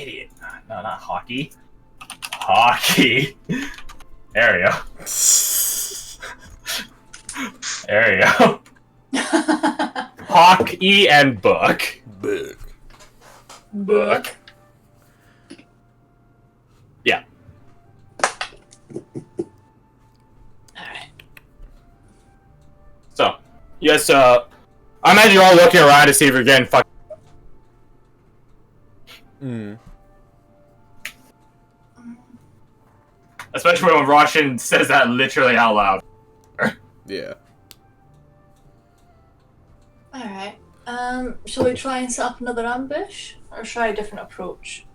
idiot. No, not hockey. Hockey. There we go. There you go. Hockey and book. Book. Yeah. Alright. So, yes, I imagine you're all looking around to see if you're getting fucked. Especially when Roshan says that literally out loud. Yeah. Alright. Shall we try and set up another ambush? Or try a different approach?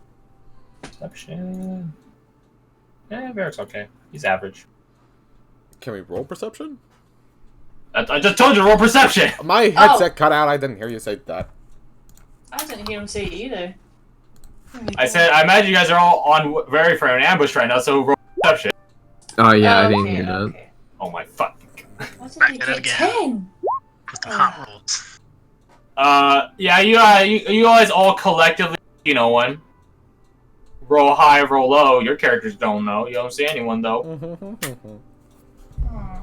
Perception. Yeah, Varric's okay. He's average. Can we roll perception? I just told you to roll perception! My headset cut out. I didn't hear you say that. I didn't hear him say it either. I said, I imagine you guys are all on very for an ambush right now, so roll perception. Oh yeah, I didn't hear that. Okay. Oh my fucking. What did he get? 10! With the hot rolls. Yeah, you guys all collectively, you know, one. Roll high, roll low. Your characters don't know. You don't see anyone, though.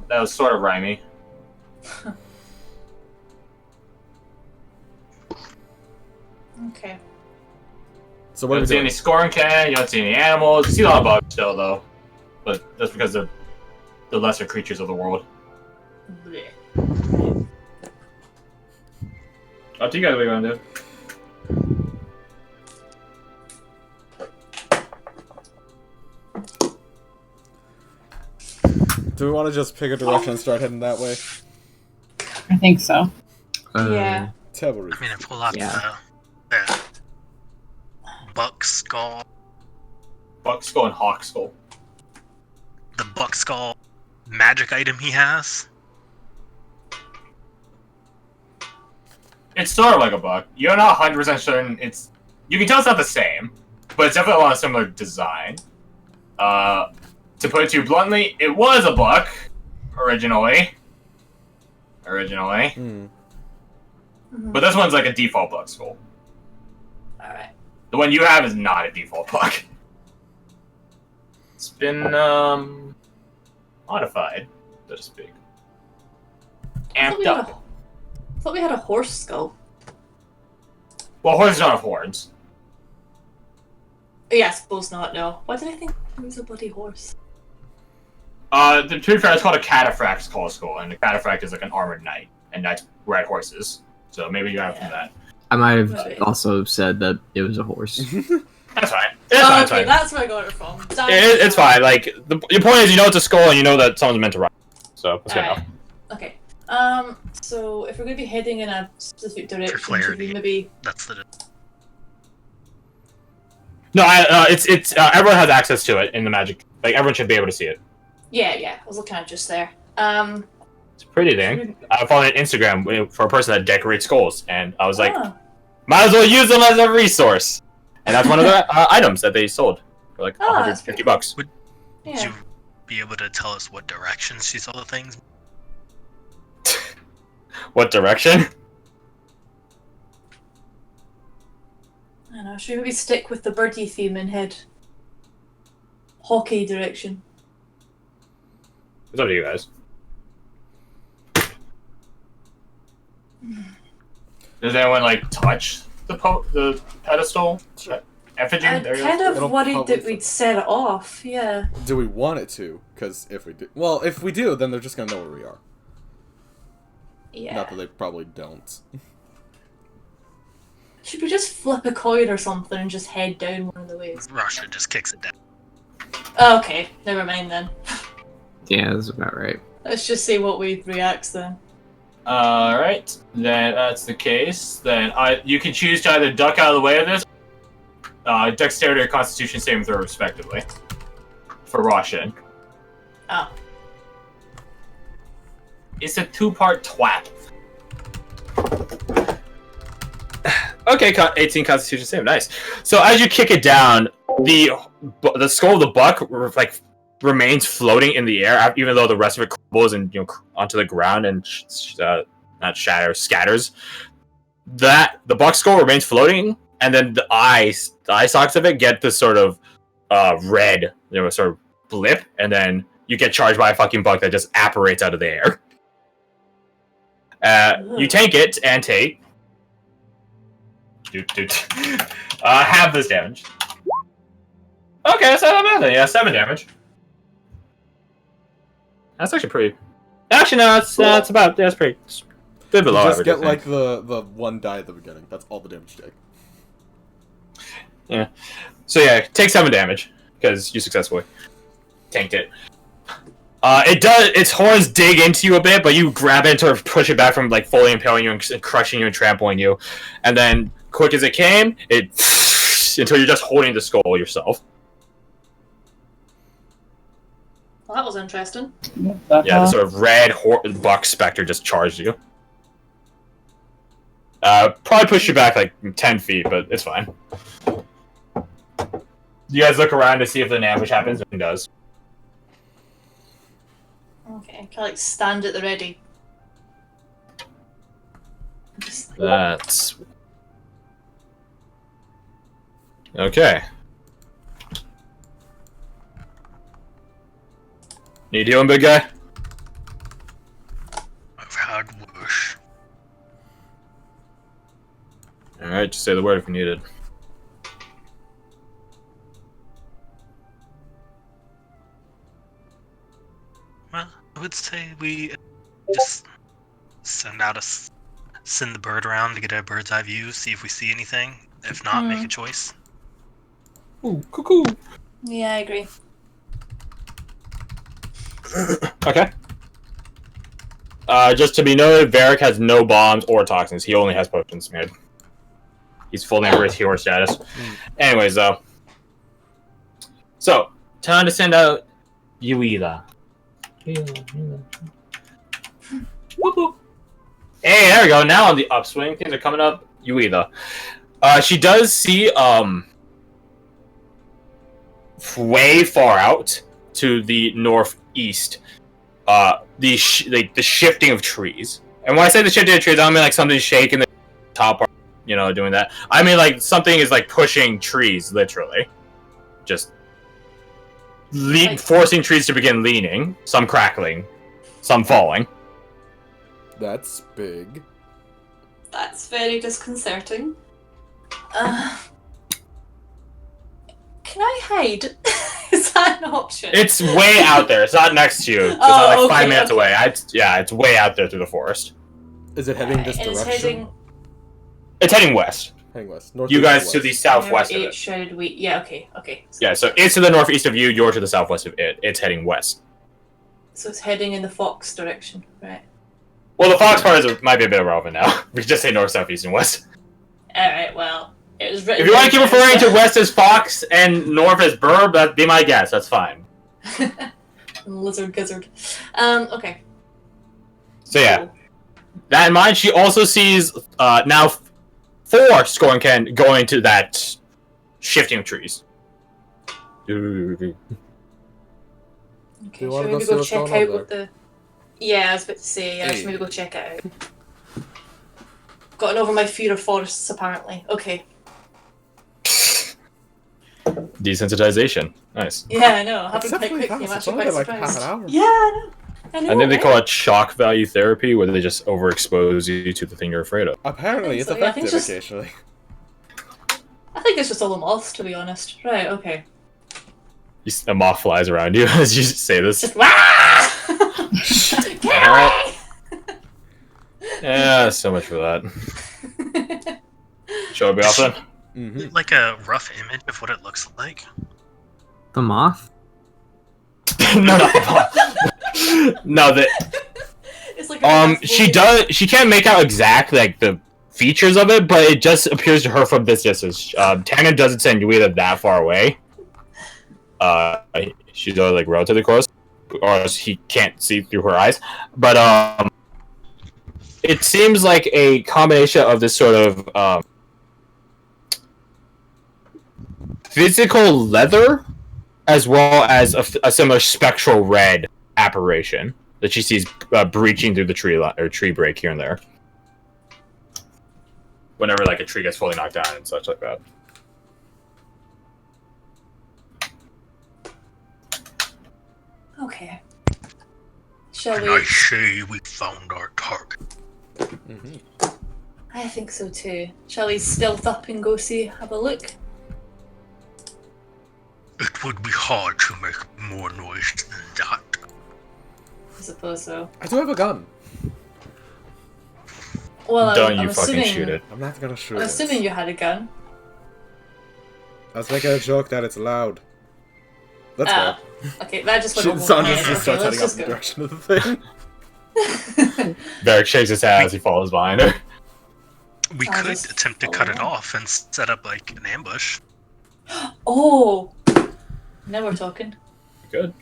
That was sort of rhymey. Okay. So You what are don't we see doing? any scoring can, you don't see any animals. You see a lot of bugs still, though. But that's because they're the lesser creatures of the world. Blech. Up to you guys what you want to do. Do we want to just pick a direction and start heading that way? I think so. Yeah. Terrible I reason. mean, I pull out Yeah. the buck skull, Buck skull and hawk skull. the buck skull magic item he has. It's sort of like a buck. You're not 100% certain it's... You can tell it's not the same, but it's definitely a lot of similar design. To put it too bluntly, it was a buck, originally. But this one's like a default buck skull. Alright. The one you have is not a default buck. It's been, modified, so to speak. Amped up. I thought we had a horse skull. Well, horses don't have horns. Yeah, I suppose not, no. Why did I think it was a bloody horse? To be fair, it's called a cataphract skull skull, and the cataphract is like an armored knight, and knights ride horses. So maybe you got it from that. I might have Right. also said that it was a horse. That's fine. Okay, that's where I got it from. It's fine. Like your point is, you know it's a skull, and you know that someone's meant to ride. So that's good enough. Okay. So if we're going to be heading in a specific direction, should clarity. we maybe... That's the. No, it's everyone has access to it in the magic. Like everyone should be able to see it. Yeah, I was looking at it just there. It's a pretty thing. I followed it on Instagram for a person that decorates skulls, and I was like, Oh. might as well use them as a resource. And that's one of the items that they sold for like Oh, that's pretty $150. Would Yeah. you be able to tell us what direction she saw the things? What direction? I don't know, should we maybe stick with the birdie theme and head hockey direction? It's up to you guys. Does anyone like touch the pedestal? Effigy? I'm There you kind go. of It'll worried probably that we'd set it off, yeah. Do we want it to? Because if we do... Well, if we do, then they're just going to know where we are. Yeah. Not that they probably don't. Should we just flip a coin or something and just head down one of the ways? Russia just kicks it down. Okay, never mind then. Yeah, that's about right. Let's just see what we reacts then. Alright, then that's the case. Then you can choose to either duck out of the way of this, dexterity or constitution saving throw respectively. For Roshan. Oh. It's a two-part twat. Okay, 18 constitution save, nice. So as you kick it down, the skull of the buck like remains floating in the air, even though the rest of it crumbles and onto the ground and scatters. The buck skull remains floating and then the eye sockets of it get this sort of red, sort of blip, and then you get charged by a fucking bug that just apparates out of the air. You tank it and take half this damage. Okay, that's not bad then. Yeah, 7 damage. That's actually pretty. Actually, no, that's about. That's pretty. Bit below Just average. get like the 1 die at the beginning. That's all the damage you take. Yeah. So yeah, take 7 damage because you successfully tanked it. It does. Its horns dig into you a bit, but you grab it and sort of push it back from like fully impaling you and crushing you and trampling you, and then quick as it came, it until you're just holding the skull yourself. Well, that was interesting. Yeah, the sort of red buck specter just charged you. Probably pushed you back like 10 feet, but it's fine. You guys look around to see if an ambush happens, and it does. Okay, can I like stand at the ready? Just... That's... Okay. Need healing, big guy? I've had worse. Alright, just say the word if you need it. Well, I would say we just send the bird around to get a bird's eye view, see if we see anything. If not, make a choice. Ooh, cuckoo! Yeah, I agree. Okay. Just to be noted, Varric has no bombs or toxins. He only has potions made. He's full name for his hero status. Anyways, though. So, time to send out Yuida. Whoop, whoop. Hey, there we go. Now on the upswing, things are coming up. Yuida. She does see, way far out to the northeast, the shifting of trees. And when I say the shifting of trees, I don't mean like something shaking the top part, doing that. I mean like something is like pushing trees, literally. Just forcing trees to begin leaning, some crackling, some falling. That's big. That's very disconcerting. Can I hide? Is that an option? It's way out there. It's not next to you. It's not like 5 minutes away. It's way out there through the forest. Is it heading this direction? It's heading west. Heading west. North You guys to west. the southwest of it. Shredded wheat. Yeah, okay. So, Yeah, so it's to the northeast of you, you're to the southwest of it. It's heading west. so it's heading in the fox direction, right? Well, the fox part might be a bit irrelevant now. We can just say north, south, east, and west. Alright, well, it was written. If you want to keep referring to west as fox and north as burb, that'd be my guess. That's fine. Lizard gizzard. Okay. So yeah, that in mind, she also sees now 4 Scornken going to that shifting of trees. Okay, you should wanna we go maybe see go what's check going out on what the... Yeah, I was about to say, yeah, should maybe go check it out. Gotten over my fear of forests, apparently. Okay. Desensitization. Nice. Yeah, I know. That's Happened quite definitely quickly. I'm fast. It's actually only quite like half surprised. an hour. Yeah, I know. I think they right? call it shock value therapy, where they just overexpose you to the thing you're afraid of. Apparently, it's I think so, yeah, I think effective just- occasionally. I think it's just all the moths, to be honest. Right, okay. A moth flies around you as you say this. Just wah! Get away! Yeah, so much for that. Shall we be off then? Mm-hmm. Like a rough image of what it looks like. The moth? No. It's like She can't make out exactly like the features of it, but it just appears to her from this distance. Tana doesn't send you either that far away. She's like relatively close, or else he can't see through her eyes. But it seems like a combination of this sort of physical leather, as well as a similar spectral red apparition that she sees breaching through the tree break here and there. whenever like a tree gets fully knocked down and such like that. Okay. Shall And we? I say we found our target. I think so too. Shall we stealth up and go have a look? It would be hard to make more noise than that. I suppose so. I do have a gun. Well, Don't I'm you fucking assuming, shoot it. I'm not gonna shoot I'm it. assuming you had a gun. I was making a joke that it's loud. Let's go. Okay, that just went over my Sandra head. just starts Okay, heading let's up in the just direction of the thing. Varric shakes his head as he follows behind her. We I'll could just attempt to follow cut it along. off and set up like an ambush. go. Oh! Now we're talking. Good.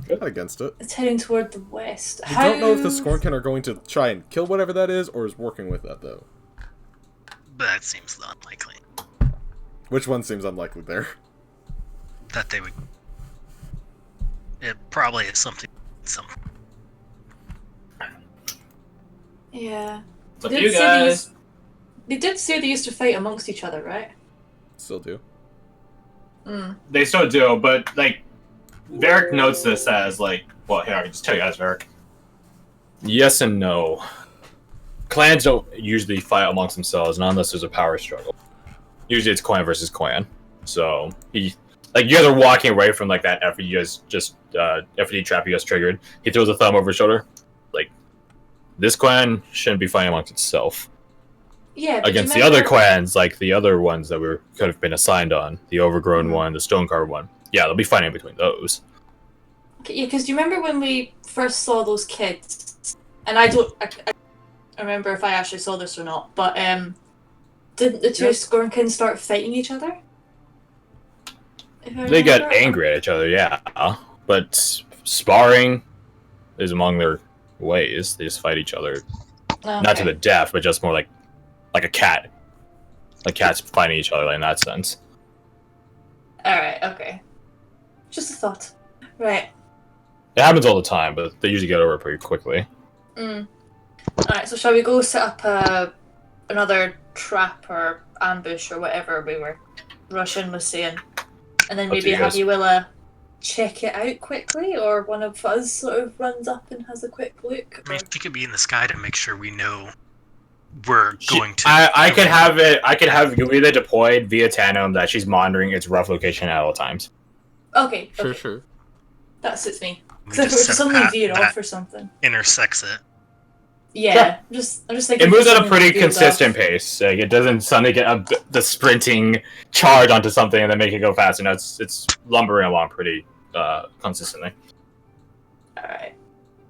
Not against it. It's heading toward the west. We don't know if the Scornkin are going to try and kill whatever that is, or is working with that, though. But that seems unlikely. Which one seems unlikely there? That they would. It probably is something. Yeah. It's up They to you did say guys. They did say they used to fight amongst each other, right? Still do. They still do, but like Varric notes this as like, well, here I can just tell you guys, Varric. Yes and no. Clans don't usually fight amongst themselves, not unless there's a power struggle. Usually it's clan versus clan. So you guys are walking away from like that effort you guys just FD trap you guys triggered. He throws a thumb over his shoulder. Like, this clan shouldn't be fighting amongst itself. Yeah. but Against you the other remember- clans, like the other ones that could have been assigned on, the Overgrown one, the Stonecarved one. Yeah, they'll be fighting between those. Okay, yeah, because do you remember when we first saw those kids? And I remember if I actually saw this or not, but didn't the two Yep. Scornkins start fighting each other? If I They get remember? angry at each other, yeah. But sparring is among their ways. They just fight each other. Oh, Not to okay. the death, but just more like a cat. Like cats fighting each other in that sense. Alright, okay. Just a thought. Right. It happens all the time, but they usually get over it pretty quickly. Alright, so shall we go set up another trap or ambush or whatever we were Russian was saying? And then Up to maybe you have guys. you check it out quickly, or one of us sort of runs up and has a quick look? I mean, she could be in the sky to make sure we know we're going to. I could have Galila deployed via Tandem that she's monitoring its rough location at all times. Okay, Sure, okay. sure. That suits me. We Because if it just were to set a suddenly path veer that off or something. intersects it. Yeah, I'm just thinking. It moves if at a something pretty veers consistent off- pace. Like, it doesn't suddenly get the sprinting charge onto something and then make it go fast. It's lumbering along pretty consistently. Alright.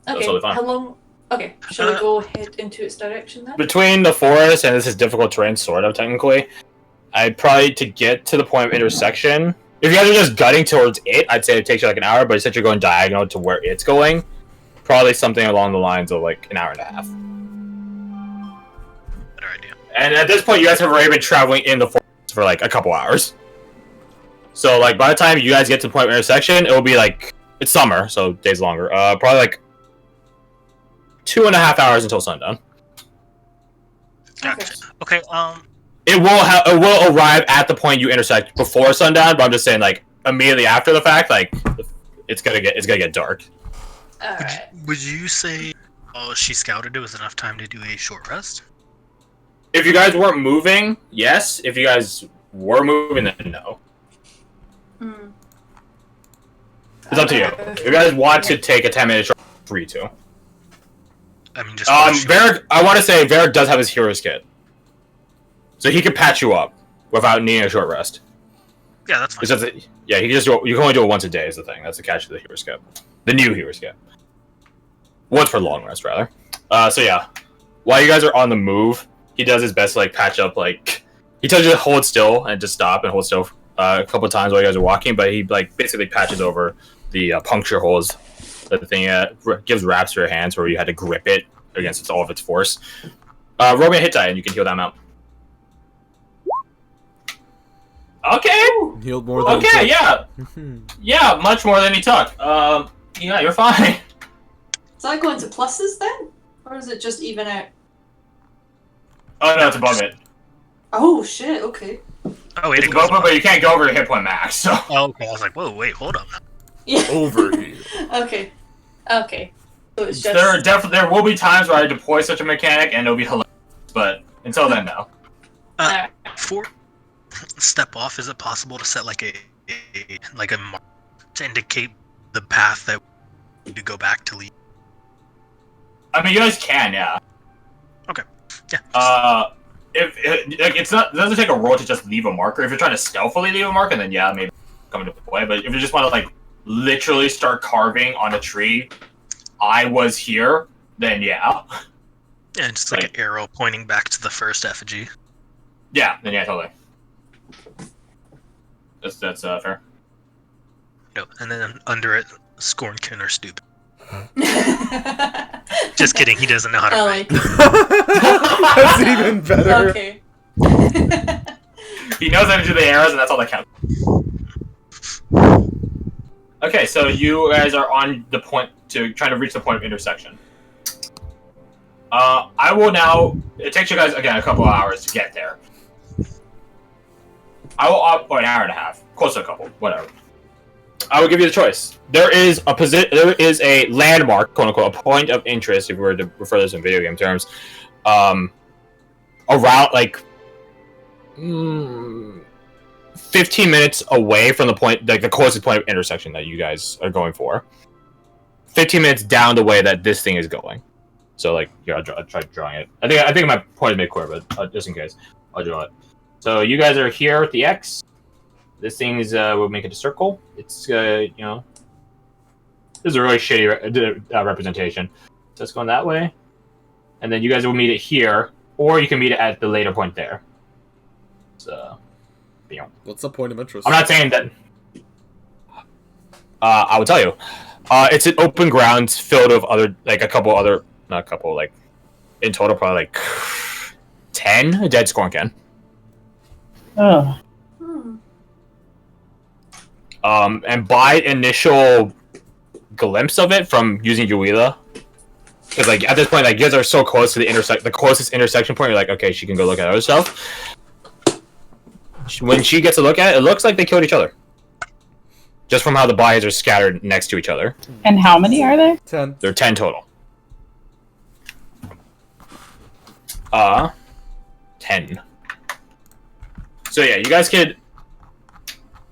That's Okay, totally fine. how long? Okay, shall we go head into its direction then? Between the forest and this is difficult terrain, sort of technically, I'd probably to get to the point of intersection. If you guys are just gutting towards it, I'd say it takes you like an hour. But since you're going diagonal to where it's going, probably something along the lines of like an hour and a half. Better idea. And at this point, you guys have already been traveling in the forest for like a couple hours. So like by the time you guys get to the point of intersection, it will be like it's summer, so days longer. Probably like 2.5 hours until sundown. Gotcha. Okay. It will arrive at the point you intersect before sundown, but I'm just saying like immediately after the fact, like it's gonna get dark. Alright. Would you say she scouted it was enough time to do a short rest? If you guys weren't moving, yes. If you guys were moving, then no. It's up to you. If you guys want to take a 10-minute short, free to. I mean, just Varric, I want to say Varric does have his hero's kit, so he can patch you up without needing a short rest. Yeah, that's fine. It's just you can only do it once a day is the thing. That's the catch of the hero's kit, the new hero's kit. Once for long rest rather. So yeah, while you guys are on the move, he does his best to like patch up. Like he tells you to hold still and just stop and hold still a couple of times while you guys are walking, but he like basically patches over the puncture holes that the thing gives wraps to your hands where you had to grip it against all of its force. Roll me a hit die and you can heal that amount. Okay. Healed more than Okay. Yeah. yeah. Yeah. Much more than he took. Yeah, you're fine. Does that go into pluses then? Or is it just even out? Oh no, it's above it. Oh shit. Okay. Oh wait, It's it goes. above it, but you can't go over your hit point max. So Oh, okay. I was like, whoa, wait, hold up. Yeah. Over here. Okay. Okay. So it's just. there will be times where I deploy such a mechanic and it'll be hilarious, but until then, no. Alright. For step off, is it possible to set like a mark to indicate the path that we need to go back to leave? I mean, you guys can, yeah. Okay. Yeah. If like it doesn't take a roll to just leave a marker. If you're trying to stealthily leave a marker, then yeah, maybe come into play. But if you just want to like literally start carving on a tree, I was here, then yeah. And just like an arrow pointing back to the first effigy. Yeah, then yeah, totally. That's fair. No, and then under it, Scornkin or Stupid. Just kidding, he doesn't know how to I write. like That's even better. Okay. He knows how to do the arrows, and that's all that counts. Okay, so you guys are on the point to trying to reach the point of intersection. I will now. It takes you guys again a couple of hours to get there. I will opt, or an hour and a half, close to a couple, whatever. I will give you the choice. There is a landmark, quote unquote, a point of interest, if we were to refer to this in video game terms, around like 15 minutes away from the point, like the closest point of intersection that you guys are going for. 15 minutes down the way that this thing is going. So like, here, I'll try drawing it. I think my point is made clear, but just in case, I'll draw it. So you guys are here at the X. This thing is, we'll make it a circle. It's, you know, this is a really shitty representation. So it's going that way. And then you guys will meet it here, or you can meet it at the later point there. So, you know. What's the point of interest? I'm not saying that. I will tell you. It's an open ground filled with other, like not a couple, like, in total probably like 10 dead Scornkin. Oh. And by initial glimpse of it from using Yuila, because like at this point, like you guys are so close to the closest intersection point, you're like, okay, she can go look at other stuff. When she gets a look at it, it looks like they killed each other. Just from how the bodies are scattered next to each other. And how many are there? 10. There are 10 total. 10. So yeah, you guys could.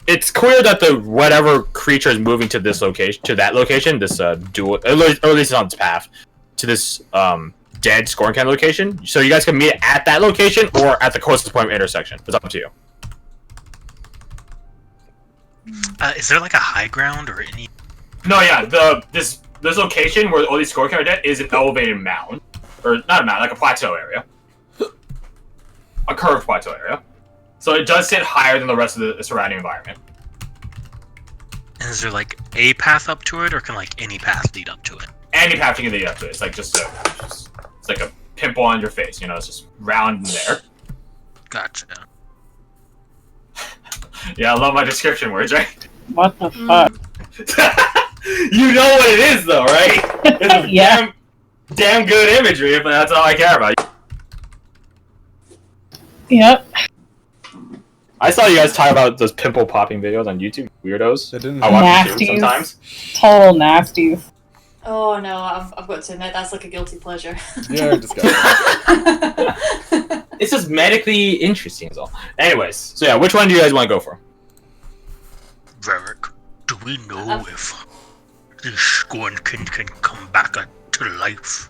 It's clear that the whatever creature is moving to this location, to that location, this dual, or at least it's on its path to this dead Scornkin location. So you guys can meet at that location or at the closest point of intersection. It's up to you. Is there like a high ground or any? No, yeah, this location where all these Scornkin are dead is an elevated mound, or not a mound, like a plateau area, a curved plateau area. So it does sit higher than the rest of the surrounding environment. And is there like a path up to it, or can like any path lead up to it? Any path you can lead up to it. It's like it's like a pimple on your face, you know, it's just round in there. Gotcha. Yeah, I love my description words, right? What the fuck? You know what it is though, right? It's Yeah. damn good imagery, but that's all I care about. Yep. I saw you guys talk about those pimple popping videos on YouTube, weirdos. They didn't. I watch them too Nasties. sometimes. Total nasties. Oh no, I've got to admit that's like a guilty pleasure. Yeah, disgusting. It's just medically interesting is all. Anyways, so yeah, which one do you guys want to go for? Varric, do we know if the Scornkin can come back to life?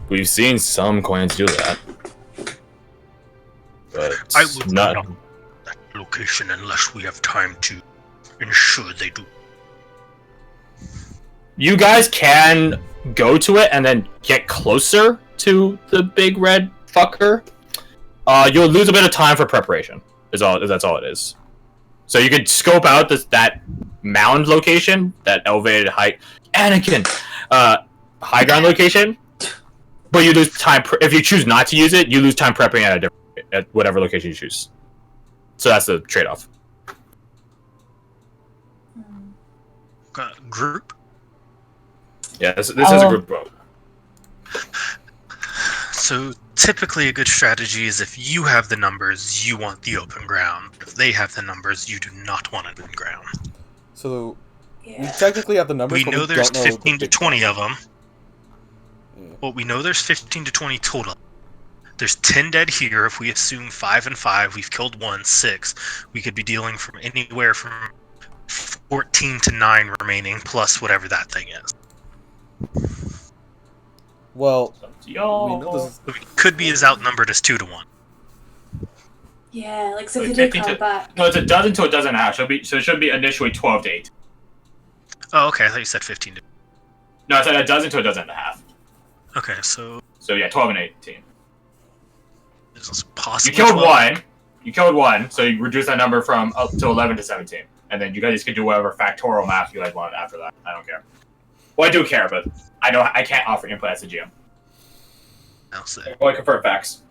We've seen some coins do that. But I would not. not that location unless we have time to ensure they do. You guys can go to it and then get closer to the big red fucker. You'll lose a bit of time for preparation. That's all it is. So you could scope out that mound location, that elevated height, Anakin, high ground location. But you lose time if you choose not to use it. You lose time prepping at whatever location you choose. So that's the trade-off. Group? Yeah, this is a group vote. So typically a good strategy is if you have the numbers, you want the open ground. If they have the numbers, you do not want open ground. So we Yeah. technically have the numbers, We but know we there's don't know 15 the to 20 big of them. Yeah. Well, we know there's 15 to 20 total. There's 10 dead here. If we assume 5 and 5, we've killed 1, 6. We could be dealing from anywhere from 14 to 9 remaining, plus whatever that thing is. Well, Yo. we know this is... So we could be as outnumbered as 2 to 1. Yeah, like so Wait, if they do 15 come to- back. No, it's a dozen to a dozen and a half. So it should be initially 12 to 8. Oh, okay. I thought you said 15 to. No, it's a dozen to a dozen and a half. Okay, so So yeah, 12 and 18. this is You possibly. killed 12. one. You killed one, so you reduce that number from up to 11 to 17. And then you guys can do whatever factorial math you guys want after that. I don't care. Well, I do care, but I can't offer input as a GM. I'll say. Only confirm facts.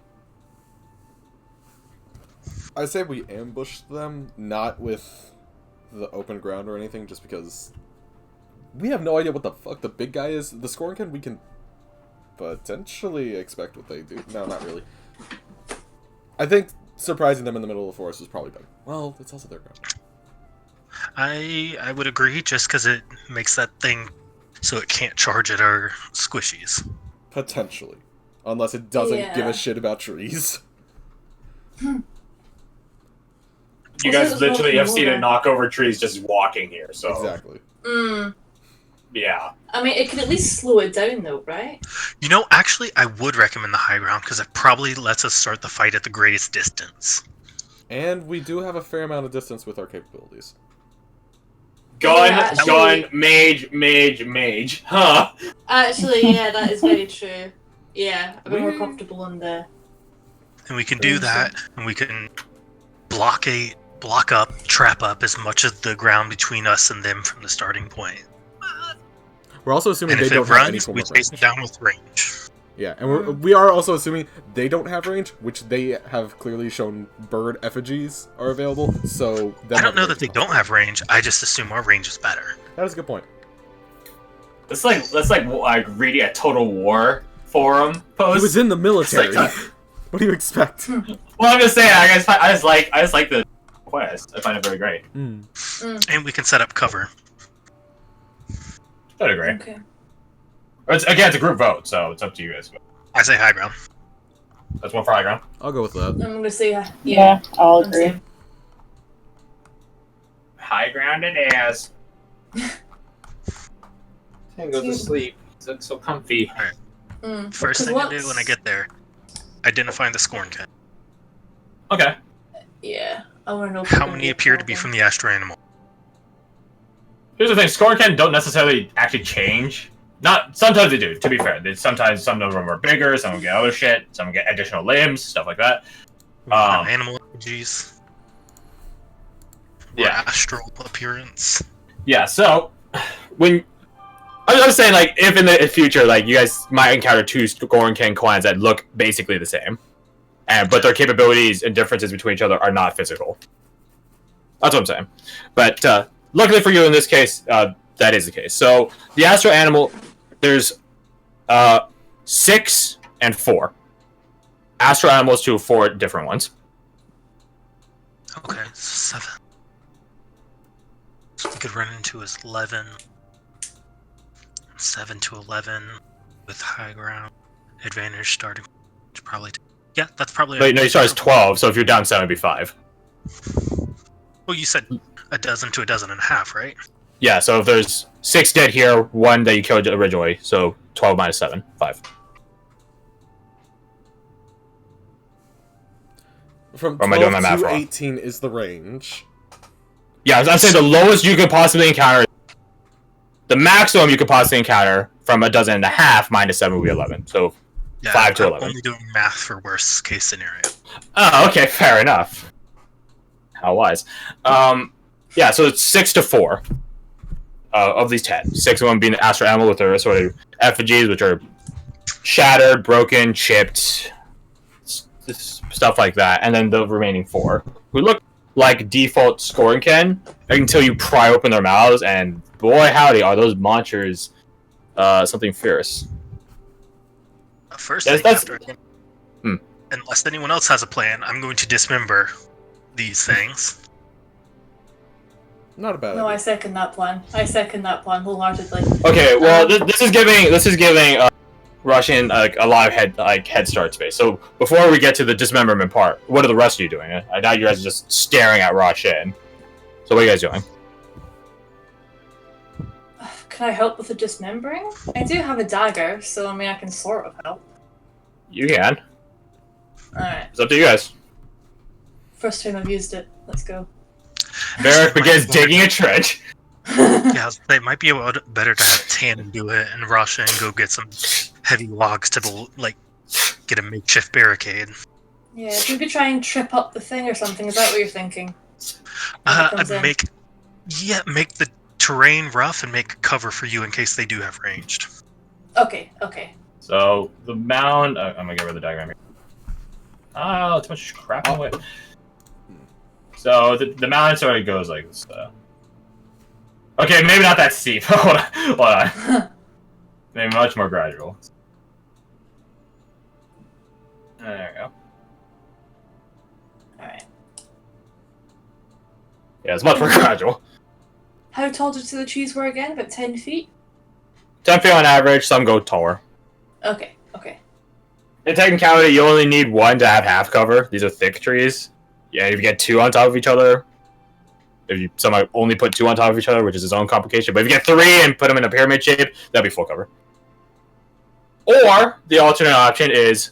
I say we ambush them, not with the open ground or anything, just because we have no idea what the fuck the big guy is. The Scornkin, we can potentially expect what they do. No, not really. I think surprising them in the middle of the forest is probably better. Well, it's also their ground. I would agree, just because it makes that thing so it can't charge at our squishies. Potentially. Unless it doesn't give Yeah. a shit about trees. You Also, guys it's literally have seen water. it knock over trees just walking here, so Exactly. yeah. I mean, it could at least slow it down, though, right? You know, actually, I would recommend the high ground, because it probably lets us start the fight at the greatest distance. And we do have a fair amount of distance with our capabilities. Gun, Yeah, actually- gun, mage. Huh? Actually, yeah, that is very true. Yeah, I'm more We- comfortable on the. And we can do that, and we can block up, trap up as much of the ground between us and them from the starting point. We're also assuming And they if it don't have any runs, form we of chase range. it down with range. Yeah, and we are also assuming they don't have range, which they have clearly shown bird effigies are available, so... I don't know that they don't have range, I just assume our range is better. That is a good point. That's like reading a Total War forum post. He was in the military. It's like- What do you expect? Well, I'm just saying. I just like the quest. I find it very great. And we can set up cover. I would agree. Okay. It's a group vote, so it's up to you guys. I say high ground. That's one for high ground. I'll go with that. I'm gonna say Yeah, I'll I'm agree. saying- High ground it is. And go to sleep. It's so comfy. First 'Cause thing I do what's- when I get there, identifying the scorn cat. Okay. Yeah, I want to know. if How we're gonna many be appear to be problem. from the astro animal? Here's the thing: Scornken don't necessarily actually change. Not sometimes they do. To be fair, sometimes some of them are bigger. Some get other shit. Some get additional limbs, stuff like that. Animal effigies. Or Yeah. astral appearance. Yeah. So when I'm saying, like, if in the future, like, you guys might encounter two Scornken clans that look basically the same, but their capabilities and differences between each other are not physical. That's what I'm saying. But luckily for you in this case, that is the case. So the astro animal, there's 6 and 4. Astro animals to 4 different ones. Okay, 7. So we could run into as 11. 7 to 11 with high ground. Advantage starting. Probably. Yeah, that's probably. But no, you start as 12, so if you're down 7, it'd be 5. Well, you said a dozen to a dozen and a half, right? Yeah, so if there's 6 dead here, 1 that you killed originally, so 12 minus 7, 5. From Or am I doing my 12 math to wrong? 18 is the range. Yeah, I'm saying the lowest you could possibly encounter, the maximum you could possibly encounter from a dozen and a half minus 7 would be 11. So, Yeah, 5 to I'm 11. only doing math for worst case scenario. Oh, okay, fair enough. How wise. Yeah, so it's 6 to 4 of these 10. 6 of them being the astro animal with their sort of effigies, which are shattered, broken, chipped, stuff like that, and then the remaining 4 who look like default Scornken until you pry open their mouths, and boy howdy, are those monsters something fierce. First Yes, thing, that's- after I can, Hmm. unless anyone else has a plan, I'm going to dismember these things. Not a bad No, I idea. second that plan. I second that plan wholeheartedly. Okay, well, this is giving Russian a lot of head start space. So before we get to the dismemberment part, what are the rest of you doing? I doubt you guys are just staring at Russian. So what are you guys doing? Can I help with the dismembering? I do have a dagger, so I mean I can sort of help. You can. Alright. It's up to you guys. First time I've used it. Let's go. Varric begins digging a trench. Yeah, it might be better to have Tan do it and Russia and go get some heavy logs to get a makeshift barricade. Yeah, maybe try and trip up the thing or something. Is that what you're thinking? Comes in. Make the terrain rough and make cover for you in case they do have ranged. Okay, okay. So the mound. I'm gonna get rid of the diagram here. Oh, too much crap in the way. So the mound sort of goes like this. Okay, maybe not that steep. Hold on. Maybe much more gradual. There we go. Alright. Yeah, it's much more gradual. How tall did you say the trees were again? About 10 feet? 10 feet on average, some go taller. Okay, okay. In technicality, you only need one to have half cover. These are thick trees. Yeah, if you get two on top of each other, if you somehow only put two on top of each other, which is its own complication, but if you get three and put them in a pyramid shape, that'd be full cover. Or, the alternate option is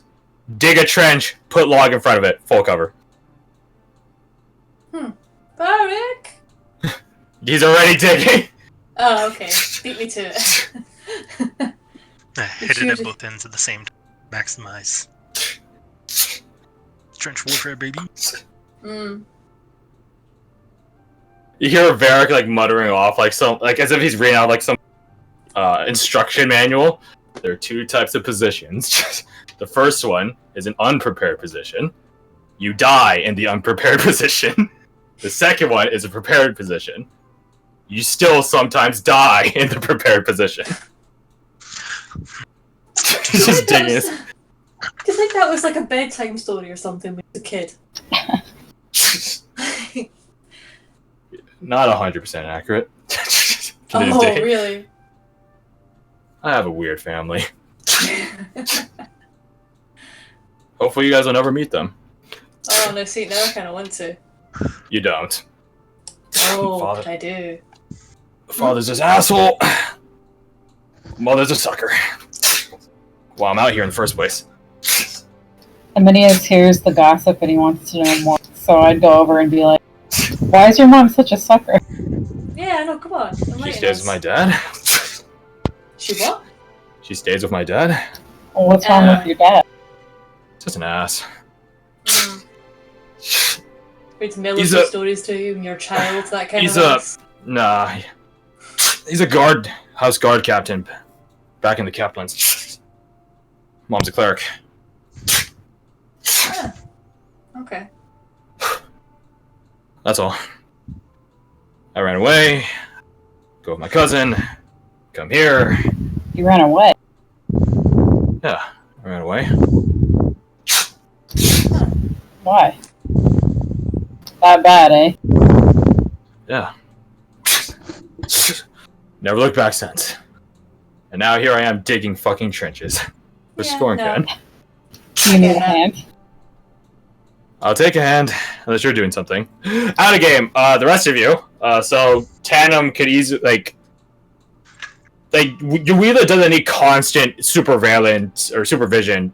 dig a trench, put log in front of it, full cover. Varric! He's already digging. Oh, okay. Beat me to it. Hit it at both ends at the same time. Maximize. Trench warfare, baby. Mm. You hear Varric muttering off as if he's reading out some instruction manual. There are two types of positions. The first one is an unprepared position. You die in the unprepared position. The second one is a prepared position. You still sometimes die in the prepared position. He's just digging his... Do you think that was like a bedtime story or something when you was a kid? Not 100% accurate. Oh, really? I have a weird family. Hopefully you guys will never meet them. Oh, no, see, now I kind of want to. You don't. Oh, Father. I do. Father's this asshole. Mother's a sucker. Well, I'm out here in the first place. Aminius hears the gossip and he wants to know more. So I'd go over and be like, why is your mom such a sucker? Yeah, no, come on. She enlighten stays us. with my dad. She what? She stays with my dad. Well, what's wrong with your dad? Just an ass. Mm. Reads He's military a- stories to you when you're a child, that kind He's of a- ass. Nah. He's a house guard captain. Back in the Kaplan's. Mom's a cleric. Ah. Okay. That's all. I ran away. Go with my cousin. Come here. You ran away. Yeah, I ran away. Why? That bad, eh? Yeah. Never looked back since. And now here I am digging fucking trenches. For Yeah, scoring no. can. You need a hand. I'll take a hand, unless you're doing something. Out of game. The rest of you. So Tandem could easily you either doesn't need constant surveillance or supervision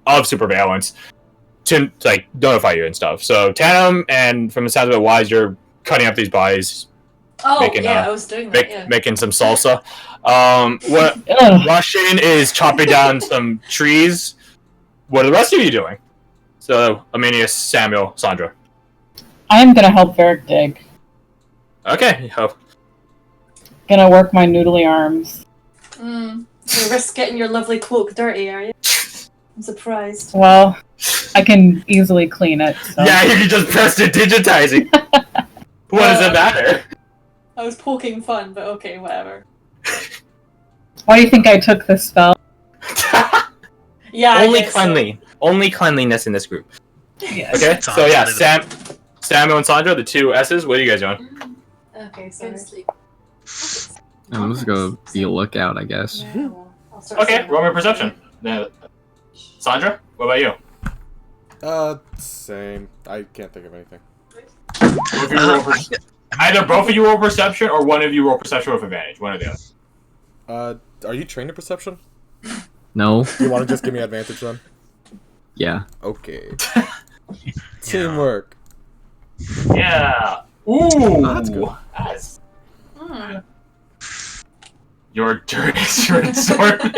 of surveillance to notify you and stuff. So Tandem and from the sound of it, Wise, you're cutting up these bodies, Oh, Making, yeah, I was doing that, yeah. making some salsa. What Ugh. Russian is chopping down some trees. What are the rest of you doing? So Aminius, Samuel, Sandra. I am gonna help Varric dig. Okay. Hope. Gonna work my noodly arms. You risk getting your lovely cloak dirty, are you? I'm surprised. Well, I can easily clean it. So. Yeah, you can just press the digitizing. What does it matter? I was poking fun, but okay, whatever. Why do you think I took this spell? You Yeah. I Only guess only cleanliness in this group. Yes. Okay, It's so yeah, honestly Samuel and Sandra, the two S's. What are you guys doing? Okay, sorry. I'm just gonna be a lookout, I guess. Yeah, well, I'll start Okay, saying roll me that. perception. Sandra, what about you? Same. I can't think of anything. Both of you roll either both of you roll perception, or one of you roll perception with advantage. One or the other. Are you trained in perception? No? Do you want to just give me advantage then? Yeah. Okay. Teamwork. Yeah. Ooh, Oh, that's good. That's Hmm. your dirtiest your assortment.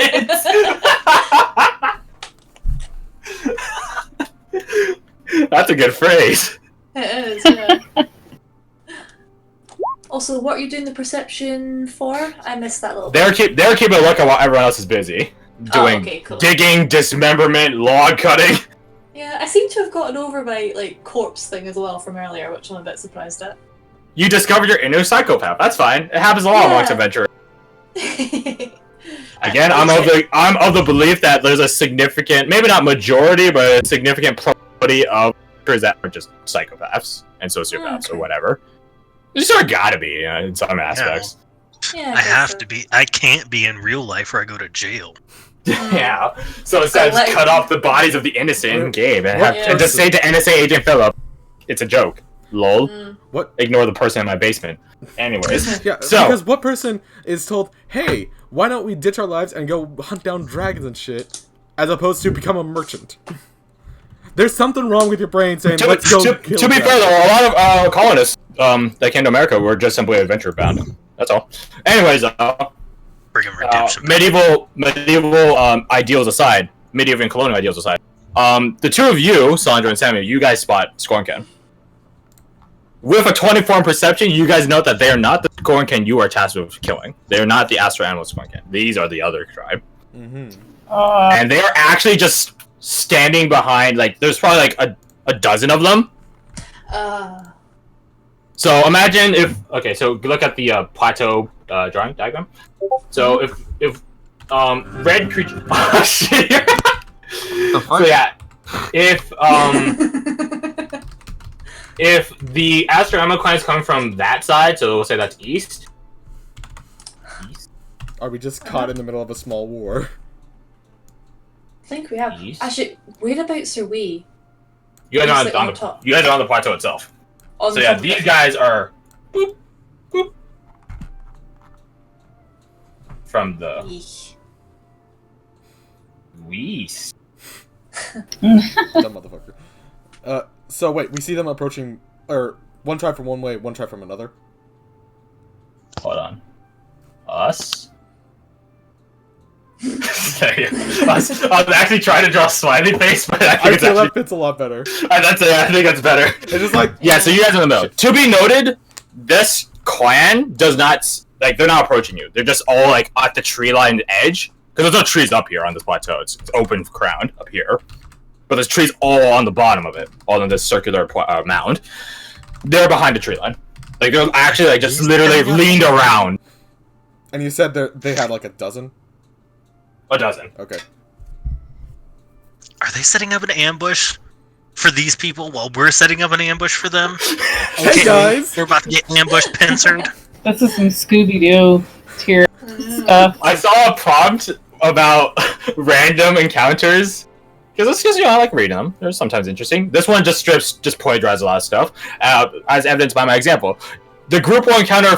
That's a good phrase. It is, yeah. Also, what are you doing the perception for? I missed that little They're keeping a look at while everyone else is busy doing okay, cool. digging, dismemberment, log cutting. Yeah, I seem to have gotten over my, like, corpse thing as well from earlier, which I'm a bit surprised at. You discovered your inner psychopath. That's fine. It happens a lot Yeah. amongst adventurers. Again, I'm of the belief that there's a significant, maybe not majority, but a significant probability of adventurers that are just psychopaths and sociopaths or Okay. whatever. You sort of gotta be in some aspects. Yeah, I have guess to be. I can't be in real life or I go to jail. Yeah. So instead, like- cut off the bodies of the innocent in game and, What and just say to NSA agent Philip, "It's a joke." Lol. Mm. What? Ignore the person in my basement. Anyways, Yeah, so because what person is told, hey, why don't we ditch our lives and go hunt down dragons and shit, as opposed to become a merchant? There's something wrong with your brain saying, let's go to kill be fair, dragons. though, a lot of colonists that came to America were just simply adventure bound. That's all. Anyways, Friggin' redemption. medieval ideals aside, medieval and colonial ideals aside, the two of you, Sandra and Samuel, you guys spot Scornken. With a 24 in perception, you guys note that they are not the Scornken you are tasked with killing. They are not the Astro Animal Scornken. These are the other tribe. Mm-hmm. And they are actually just standing behind, like, there's probably like a dozen of them. So imagine if, okay, so look at the plateau drawing diagram. So if red creature, oh shit. The fuck? So yeah, if the Astro Animal clan is coming from that side, so we'll say that's east. Are we just caught in the middle of a small war? I think we have. East. Actually, whereabouts are we? You guys are It's on like the on top. you guys are on the plateau itself. On So the yeah, top of these it. guys are boop, boop, from the Eesh. west. Dumb motherfucker. So wait, we see them approaching, or one tribe from one way, one tribe from another. Hold on. Us? Sorry. I was actually trying to draw a smiley face, but I think I it's feel that actually... fits a lot better. I think that's better. It's just like, Yeah, so you guys are in the middle. To be noted, this clan does not... Like, they're not approaching you. They're just all, like, at the tree line edge. Because there's no trees up here on this plateau. It's open ground up here. But there's trees all on the bottom of it. All on this circular mound. They're behind the tree line. Like, they're actually, like, just literally leaned around. and you said they had like a dozen? A dozen. Okay. Are they setting up an ambush for these people while we're setting up an ambush for them? Hey guys! We're about to get ambushed, pincered. This is some Scooby-Doo tier stuff. I saw a prompt about random encounters. Because it's just, I like reading them. They're sometimes interesting. This one just plagiarizes a lot of stuff, as evidenced by my example. The group will encounter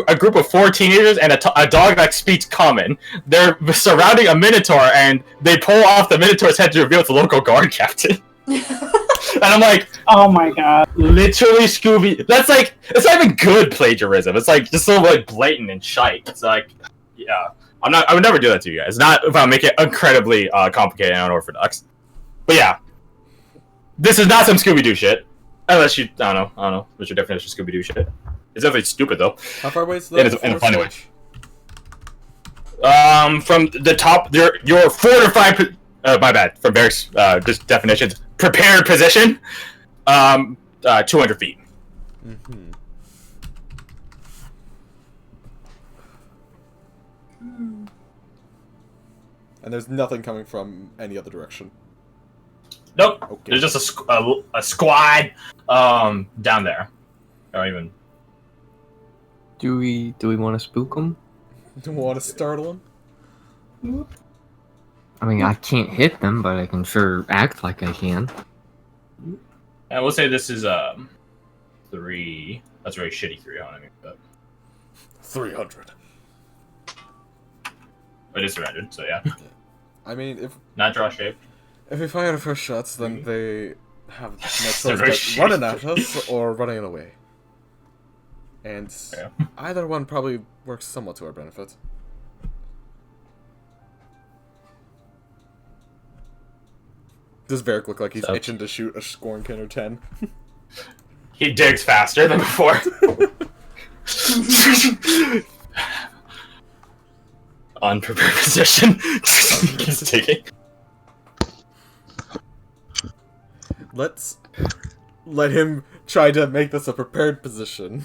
a group of 4 teenagers and a dog that speaks common. They're surrounding a minotaur, and they pull off the minotaur's head to reveal it's the local guard captain. And I'm like, Oh my god. literally Scooby. That's like, it's not even good plagiarism. It's like just so like blatant and shite. It's like, yeah, I would never do that to you guys. Not if I make it incredibly complicated and unorthodox. But yeah, this is not some Scooby-Doo shit. Unless you, I don't know. What's your definition of Scooby-Doo shit? It's definitely stupid though. How far away is the It is in a funny way. switch? From the top, your fortified. My bad. From various just definitions. Prepared position. 200 feet. Mm-hmm. And there's nothing coming from any other direction. Nope. Okay. There's just a squad down there. Or even. Do we want to spook them? Do you want to startle him? I mean, I can't hit them, but I can sure act like I can. I will say this is 3. That's a very shitty 3 on me, but 300. it is surrendered. So yeah, I mean, if not draw shape. we fire the first shots, then they have no They're very choice but running at us or running away. And Yeah. either one probably works somewhat to our benefit. Does Varric look like he's So- itching to shoot a Scornkin or 10? He digs faster than before. Unprepared position. He's digging. Let's let him try to make this a prepared position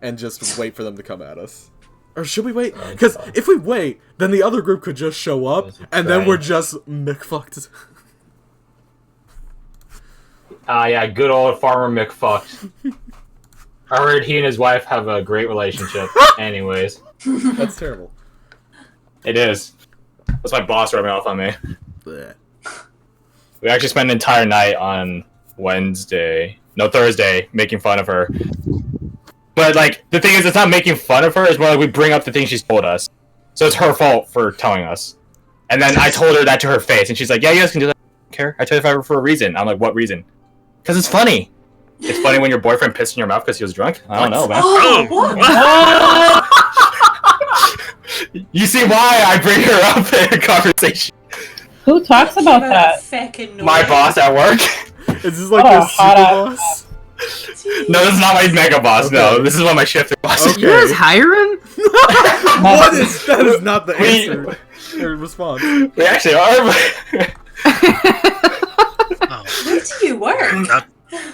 and just wait for them to come at us. Or should we wait? Because if we wait, then the other group could just show up, and then we're just McFucked. Yeah, good old Farmer McFucked. I heard he and his wife have a great relationship. Anyways, That's terrible. it is. That's my boss rubbing off on me. Blech. We actually spent an entire night on Thursday, making fun of her. But, like, the thing is, it's not making fun of her, it's more like we bring up the things she's told us. So it's her fault for telling us. And then I told her that to her face, and she's like, yeah, you guys can do that. I don't care. I told you for a reason. I'm like, what reason? Because it's funny. It's funny when your boyfriend pissed in your mouth because he was drunk? I don't know, man. Oh, what? You see why I bring her up in a conversation. Who talks about that? Feckin' My boss at work. Is this like Oh, your hot super ass. boss? No, this is not my mega boss, no. Okay. This is one of my shifting bosses. Okay. You guys hiring? What is that? Is not the We- answer. Or response. We actually are, but Oh, Where do you work? that,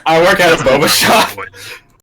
I work at a boba shop.